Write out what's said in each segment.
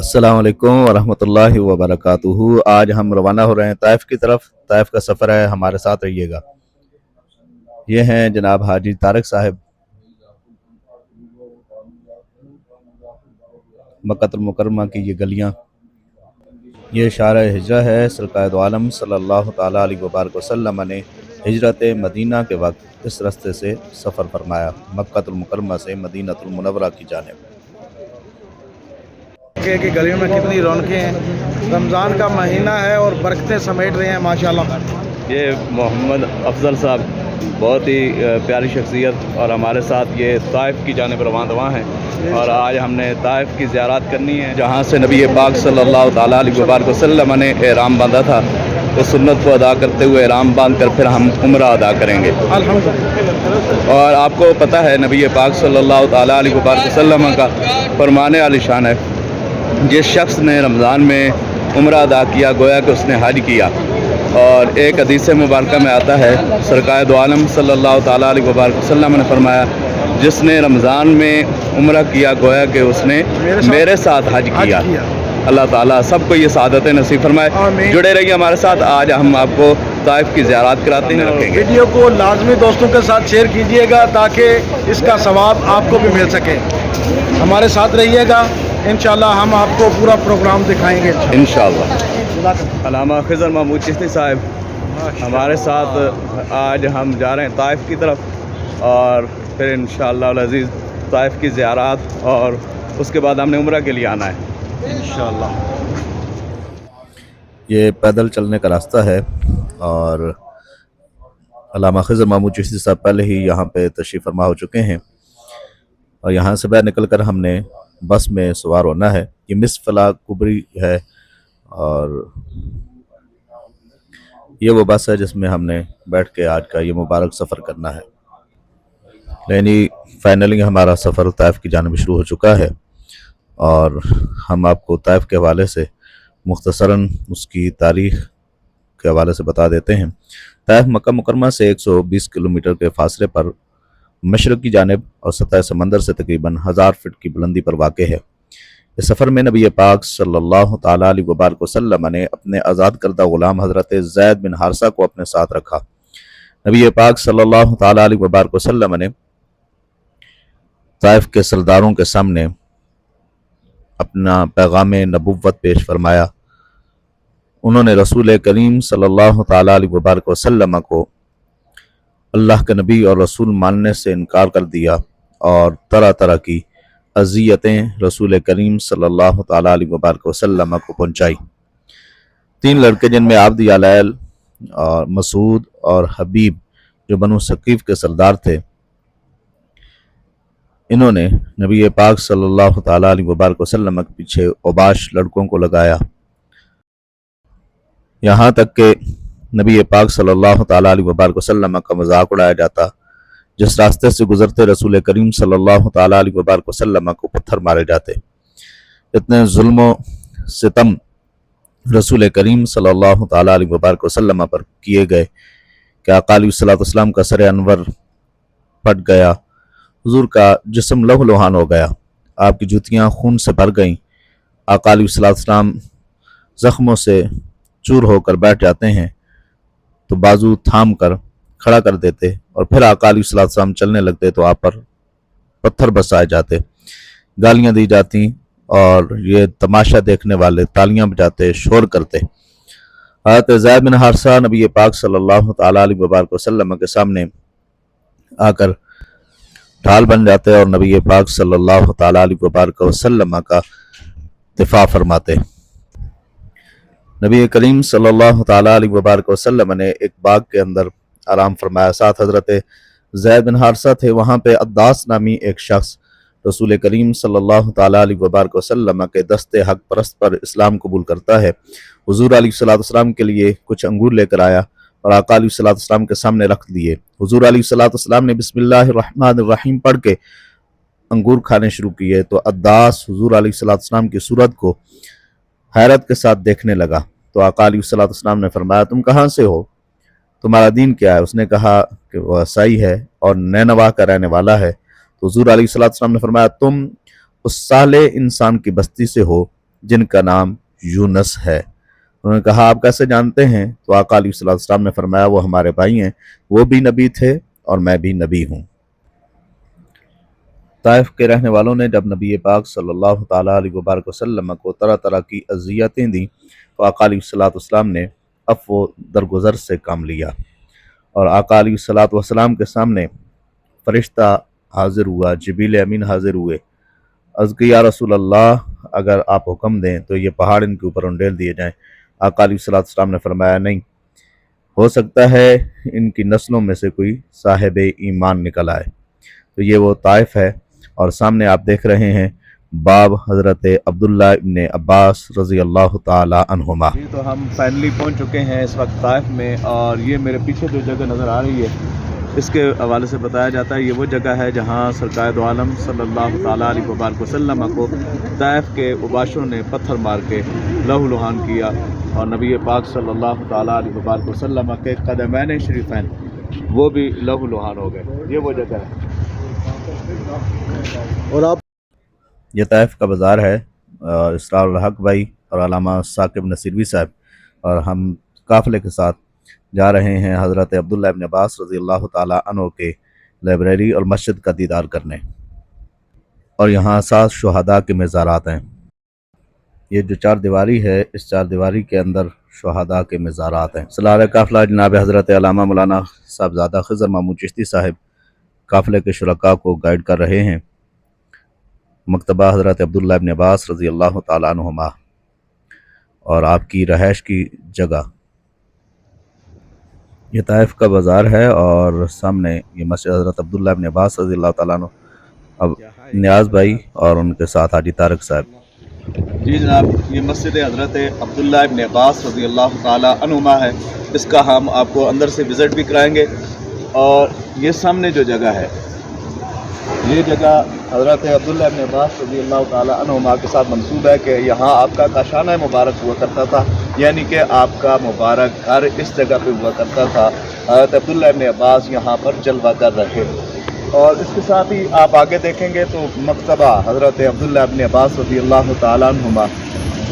السلام علیکم ورحمۃ اللہ وبرکاتہ۔ آج ہم روانہ ہو رہے ہیں طائف کی طرف۔ طائف کا سفر ہے، ہمارے ساتھ رہیے گا۔ یہ ہیں جناب حاجی طارق صاحب۔ مکہ المکرمہ کی یہ گلیاں، یہ شارع ہجرہ ہے۔ سرکار دو عالم صلی اللہ تعالیٰ علیہ وبارک وسلم نے ہجرت مدینہ کے وقت اس راستے سے سفر فرمایا، مکہ المکرمہ سے مدینہ المنورہ کی جانب۔ کی گلیوں میں کتنی رونقیں ہیں، رمضان کا مہینہ ہے اور برکتیں سمیٹ رہے ہیں ماشاءاللہ۔ یہ محمد افضل صاحب بہت ہی پیاری شخصیت، اور ہمارے ساتھ یہ طائف کی جانب رواں ہیں، اور آج ہم نے طائف کی زیارت کرنی ہے، جہاں سے نبی پاک صلی اللہ تعالیٰ علیہ وبارک وسلم نے احرام باندھا تھا۔ تو سنت کو ادا کرتے ہوئے احرام باندھ کر پھر ہم عمرہ ادا کریں گے الحمدللہ۔ اور آپ کو پتہ ہے نبی پاک صلی اللہ تعالیٰ علیہ وبارک وسلم کا فرمان عالی شان ہے، جس شخص نے رمضان میں عمرہ ادا کیا گویا کہ اس نے حج کیا۔ اور ایک حدیث مبارکہ میں آتا ہے، سرکار دو عالم صلی اللہ تعالیٰ علیہ وبارک وسلم نے فرمایا، جس نے رمضان میں عمرہ کیا گویا کہ اس نے میرے ساتھ حج کیا۔ اللہ تعالیٰ سب کو یہ سعادتیں نصیب فرمائے۔ جڑے رہیے ہمارے ساتھ، آج ہم آپ کو طائف کی زیارات کراتے ہیں رکھیں گے۔ ویڈیو کو لازمی دوستوں کے ساتھ شیئر کیجیے گا تاکہ اس کا ثواب آپ کو بھی مل سکے۔ ہمارے ساتھ رہیے گا، انشاءاللہ ہم آپ کو پورا پروگرام دکھائیں گے انشاءاللہ۔ علامہ خضر محمود چشتی صاحب ہمارے ساتھ، آج ہم جا رہے ہیں طائف کی طرف، اور پھر انشاءاللہ العزیز طائف کی زیارات، اور اس کے بعد ہم نے عمرہ کے لیے آنا ہے انشاءاللہ۔ یہ پیدل چلنے کا راستہ ہے، اور علامہ خضر محمود چشتی صاحب پہلے ہی یہاں پہ تشریف فرما ہو چکے ہیں، اور یہاں سے باہر نکل کر ہم نے بس میں سوار ہونا ہے۔ یہ مس فلا کبری ہے، اور یہ وہ بس ہے جس میں ہم نے بیٹھ کے آج کا یہ مبارک سفر کرنا ہے۔ یعنی فائنلی ہمارا سفر طائف کی جانب شروع ہو چکا ہے، اور ہم آپ کو طائف کے حوالے سے مختصراً اس کی تاریخ کے حوالے سے بتا دیتے ہیں۔ طائف مکہ مکرمہ سے 120 کلومیٹر کے فاصلے پر مشرق کی جانب اور سطح سمندر سے تقریباً 1000 فٹ کی بلندی پر واقع ہے۔ اس سفر میں نبی پاک صلی اللہ تعالیٰ علیہ وبارک وسلم نے اپنے آزاد کردہ غلام حضرت زید بن حارثہ کو اپنے ساتھ رکھا۔ نبی پاک صلی اللہ تعالیٰ علیہ وبارک وسلم نے طائف کے سرداروں کے سامنے اپنا پیغام نبوت پیش فرمایا۔ انہوں نے رسول کریم صلی اللہ تعالیٰ علیہ وبارک وسلم کو اللہ کے نبی اور رسول ماننے سے انکار کر دیا، اور طرح طرح کی اذیتیں رسول کریم صلی اللہ تعالیٰ علیہ وبارک وسلم کو پہنچائی۔ 3 لڑکے جن میں عبد یالیل اور مسعود اور حبیب جو بنو ثقیف کے سردار تھے، انہوں نے نبی پاک صلی اللہ تعالیٰ علیہ وبارک وسلم کے پیچھے اوباش لڑکوں کو لگایا، یہاں تک کہ نبی پاک صلی اللہ تعالیٰ علیہ وبارک وسلم کا مذاق اڑایا جاتا۔ جس راستے سے گزرتے رسول کریم صلی اللہ تعالیٰ علیہ وبارک وسلم کو پتھر مارے جاتے۔ اتنے ظلم و ستم رسول کریم صلی اللہ تعالیٰ علیہ وبارک وسلم پر کیے گئے کہ آقا علیہ السلام کا سر انور پھٹ گیا، حضور کا جسم لہو لہان ہو گیا، آپ کی جوتیاں خون سے بھر گئیں۔ آقا علیہ السلام زخموں سے چور ہو کر بیٹھ جاتے ہیں تو بازو تھام کر کھڑا کر دیتے، اور پھر آقا علیہ السلام چلنے لگتے تو آپ پر پتھر برسائے جاتے، گالیاں دی جاتی، اور یہ تماشا دیکھنے والے تالیاں بجاتے، شور کرتے۔ حضرت زید بن حارثہ نبی پاک صلی اللہ تعالیٰ علیہ وبارک وسلم کے سامنے آ کر ڈھال بن جاتے اور نبی پاک صلی اللہ تعالیٰ علیہ وبارک وسلم کا دفاع فرماتے۔ نبی کریم صلی اللہ تعالیٰ علیہ وبارک وسلم نے ایک باغ کے اندر آرام فرمایا، ساتھ حضرت زید بن حارثہ تھے۔ وہاں پہ عداس نامی ایک شخص رسول کریم صلی اللہ تعالیٰ علیہ وبارک وسلم کے دست حق پرست پر اسلام قبول کرتا ہے۔ حضور علیہ السلام کے لیے کچھ انگور لے کر آیا اور آقا علیہ السلام کے سامنے رکھ دیے۔ حضور علیہ السلام نے بسم اللہ الرحمن الرحیم پڑھ کے انگور کھانے شروع کیے تو عداس حضور علیہ السلام کی صورت کو حیرت کے ساتھ دیکھنے لگا۔ تو آقا علیہ السلام نے فرمایا، تم کہاں سے ہو؟ تمہارا دین کیا ہے؟ اس نے کہا کہ وہ عیسائی ہے اور نینوا کا رہنے والا ہے۔ تو حضور علیہ السلام نے فرمایا، تم اس صالح انسان کی بستی سے ہو جن کا نام یونس ہے۔ انہوں نے کہا آپ کیسے جانتے ہیں؟ تو آقا علیہ الصلوۃ والسلام نے فرمایا وہ ہمارے بھائی ہیں، وہ بھی نبی تھے اور میں بھی نبی ہوں۔ طائف کے رہنے والوں نے جب نبی پاک صلی اللہ تعالیٰ علیہ وبارک وسلم کو طرح طرح کی اذیتیں دیں تو آقا علیہ الصلوۃ والسلام نے عفو و درگزر سے کام لیا، اور آقا علیہ الصلوۃ والسلام کے سامنے فرشتہ حاضر ہوا، جبریل امین حاضر ہوئے، عرض کہ یا رسول اللہ اگر آپ حکم دیں تو یہ پہاڑ ان کے اوپر انڈیل دیے جائیں۔ آقا علیہ الصلوۃ والسلام نے فرمایا نہیں، ہو سکتا ہے ان کی نسلوں میں سے کوئی صاحب ایمان نکل آئے۔ تو یہ وہ طائف ہے، اور سامنے آپ دیکھ رہے ہیں باب حضرت عبداللہ ابن عباس رضی اللہ تعالی عنہما۔ جی تو ہم فائنلی پہنچ چکے ہیں اس وقت طائف میں، اور یہ میرے پیچھے جو جگہ نظر آ رہی ہے اس کے حوالے سے بتایا جاتا ہے یہ وہ جگہ ہے جہاں سرکار دو عالم صلی اللہ تعالیٰ علیہ وبارک وسلم کو طائف کے اوباشوں نے پتھر مار کے لہو لہان کیا، اور نبی پاک صلی اللہ تعالیٰ علیہ وبارک وسلم کے قدمین شریفین وہ بھی لہو لہان ہو گئے۔ یہ وہ جگہ ہے۔ اور آپ یہ طائف کا بازار ہے، اسرار الحق بھائی اور علامہ ثاقب نصیروی صاحب اور ہم قافلے کے ساتھ جا رہے ہیں حضرت عبداللہ ابن عباس رضی اللہ تعالیٰ عنہ کے لائبریری اور مسجد کا دیدار کرنے، اور یہاں 7 شہداء کے مزارات ہیں۔ یہ جو 4 دیواری ہے اس 4 دیواری کے اندر شہداء کے مزارات ہیں۔ سالار قافلہ جناب حضرت علامہ مولانا صاحبزادہ خضر محمود چشتی صاحب قافلے کے شرکاء کو گائیڈ کر رہے ہیں۔ مکتبہ حضرت عبداللہ ابن عباس رضی اللہ تعالیٰ عنہما اور آپ کی رہائش کی جگہ، یہ طائف کا بازار ہے، اور سامنے یہ مسجد حضرت عبداللہ ابن عباس رضی اللہ تعالیٰ عنہ، اب نیاز بھائی اور ان کے ساتھ حاجی طارق صاحب۔ جی جناب، یہ مسجد حضرت عبداللہ ابن عباس رضی اللہ تعالیٰ عنہما ہے، اس کا ہم آپ کو اندر سے وزٹ بھی کرائیں گے۔ اور یہ سامنے جو جگہ ہے یہ جگہ حضرت عبداللہ ابن عباس رضی اللہ تعالیٰ عنہما کے ساتھ منسوب ہے کہ یہاں آپ کا کاشانہ مبارک ہوا کرتا تھا، یعنی کہ آپ کا مبارک گھر اس جگہ پہ ہوا کرتا تھا۔ حضرت عبداللہ ابن عباس یہاں پر جلوہ کر رہے، اور اس کے ساتھ ہی آپ آگے دیکھیں گے تو مکتبہ حضرت عبداللہ ابن عباس رضی اللہ تعالیٰ عنہما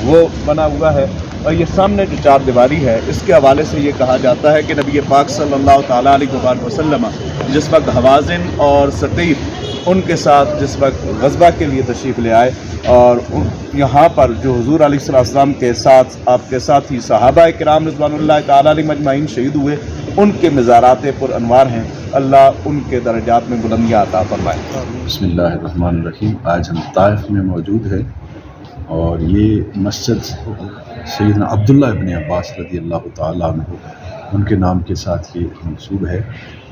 وہ بنا ہوا ہے۔ اور یہ سامنے جو 4 دیواری ہے اس کے حوالے سے یہ کہا جاتا ہے کہ نبی پاک صلی اللہ تعالیٰ علیہ وآلہ وسلم جس وقت حوازن اور ثقیف ان کے ساتھ جس وقت غزوہ کے لیے تشریف لے آئے، اور یہاں پر جو حضور علیہ السلام کے ساتھ آپ کے ساتھی صحابہ کرام رضوان اللہ تعالیٰ علیہ مجمعین شہید ہوئے، ان کے مزارات پر انوار ہیں، اللہ ان کے درجات میں بلندیاں عطا فرمائے۔ بسم اللہ الرحمن الرحیم۔ آج ہم طائف میں موجود ہیں، اور یہ مسجد سیدنا عبداللہ ابن عباس رضی اللہ تعالیٰ عنہ ان کے نام کے ساتھ یہ منسوب ہے،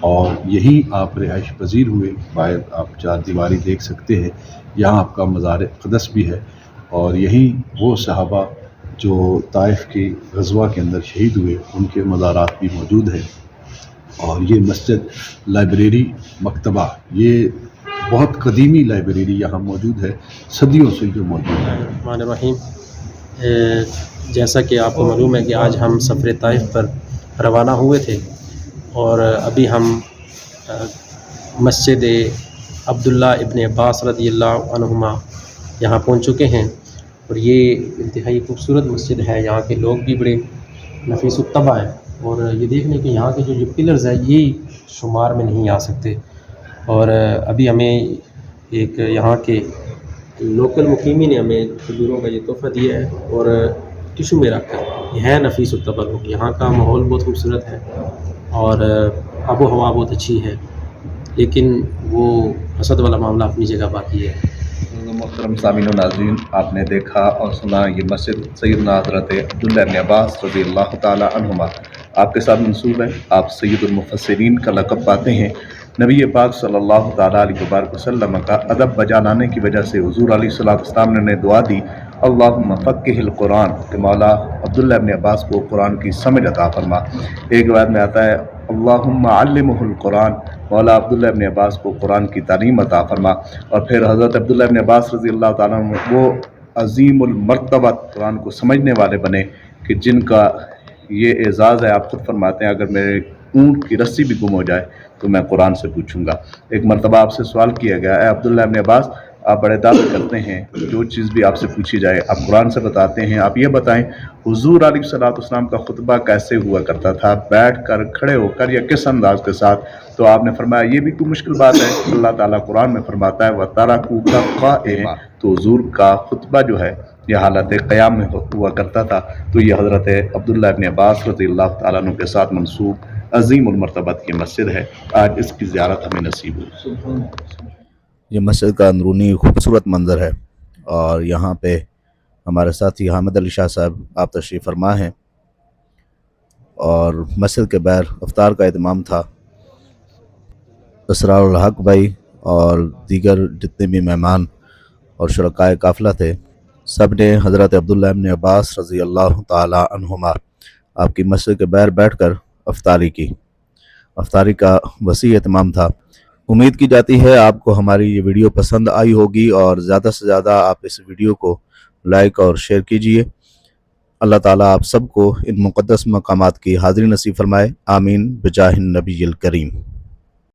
اور یہی آپ رہائش پذیر ہوئے۔ باہر آپ 4 دیواری دیکھ سکتے ہیں، یہاں آپ کا مزار اقدس بھی ہے، اور یہی وہ صحابہ جو طائف کی غزوہ کے اندر شہید ہوئے ان کے مزارات بھی موجود ہیں۔ اور یہ مسجد، لائبریری، مکتبہ، یہ بہت قدیمی لائبریری یہاں موجود ہے، صدیوں سے جو موجود ہے۔ الرحمن الرحیم۔ جیسا کہ آپ کو معلوم ہے کہ آج ہم سفر طائف پر روانہ ہوئے تھے، اور ابھی ہم مسجد عبداللہ ابن عباس رضی اللہ عنہما یہاں پہنچ چکے ہیں، اور یہ انتہائی خوبصورت مسجد ہے۔ یہاں کے لوگ بھی بڑے نفیس الطبع ہیں، اور یہ دیکھنے کہ یہاں کے جو پلرز ہیں یہ شمار میں نہیں آ سکتے۔ اور ابھی ہمیں ایک یہاں کے لوکل مقیمی نے ہمیں کھجوروں کا یہ تحفہ دیا ہے، اور ٹشو میں رکھ کر یہ ہے نفیس الطبع لوگ۔ یہاں کا ماحول بہت خوبصورت ہے، اور آب و ہوا بہت اچھی ہے، لیکن وہ حسد والا معاملہ اپنی جگہ باقی ہے۔ محترم سامعین و ناظرین، آپ نے دیکھا اور سنا یہ مسجد سیدنا حضرت عبداللہ ابن عباس رضی اللہ تعالیٰ عنہما آپ کے ساتھ منسوب ہے۔ آپ سید المفسرین کا لقب پاتے ہیں۔ نبی پاک صلی اللہ تعالیٰ علیہ وبارک وسلم کا ادب بجا لانے کی وجہ سے حضور علیہ السلام نے دعا دی، اللہم فقہ القرآن، کہ مولا عبداللہ ابن عباس کو قرآن کی سمجھ عطا فرما۔ ایک روایت میں آتا ہے اللہم علمہ القرآن، مولا عبداللہ ابن عباس کو قرآن کی تعلیم عطا فرما۔ اور پھر حضرت عبداللہ ابن عباس رضی اللہ تعالیٰ عنہ وہ عظیم المرتبہ قرآن کو سمجھنے والے بنے کہ جن کا یہ اعزاز ہے۔ آپ خود فرماتے ہیں اگر میرے اونٹ کی رسی بھی گم ہو جائے تو میں قرآن سے پوچھوں گا۔ ایک مرتبہ آپ سے سوال کیا گیا، اے عبداللہ ابن عباس، آپ بڑے دعوے کرتے ہیں، جو چیز بھی آپ سے پوچھی جائے آپ قرآن سے بتاتے ہیں۔ آپ یہ بتائیں حضور علیہ الصلوۃ والسلام کا خطبہ کیسے ہوا کرتا تھا، بیٹھ کر، کھڑے ہو کر، یا کس انداز کے ساتھ؟ تو آپ نے فرمایا یہ بھی کوئی مشکل بات ہے، اللہ تعالیٰ قرآن میں فرماتا ہے وَتَرَكُوكَ قَائِمًا، تو حضور کا خطبہ جو ہے یہ حالت قیام میں ہوا کرتا تھا۔ تو یہ حضرت عبداللہ ابن عباس رضی اللہ تعالیٰ عنہ کے ساتھ منسوب عظیم المرتبت کی مسجد ہے، آج اس کی زیارت ہمیں نصیب ہوئی۔ یہ مسجد کا اندرونی خوبصورت منظر ہے، اور یہاں پہ ہمارے ساتھی حامد علی شاہ صاحب آپ تشریف فرما ہیں، اور مسجد کے باہر افطار کا اہتمام تھا۔ اسرار الحق بھائی اور دیگر جتنے بھی مہمان اور شرکائے قافلہ تھے، سب نے حضرت عبداللہ ابن عباس رضی اللہ تعالی عنہما آپ کی مسجد کے باہر بیٹھ کر افطاری کی۔ افطاری کا وسیع اہتمام تھا۔ امید کی جاتی ہے آپ کو ہماری یہ ویڈیو پسند آئی ہوگی، اور زیادہ سے زیادہ آپ اس ویڈیو کو لائک اور شیئر کیجئے۔ اللہ تعالیٰ آپ سب کو ان مقدس مقامات کی حاضری نصیب فرمائے، آمین بجاہ النبی الکریم۔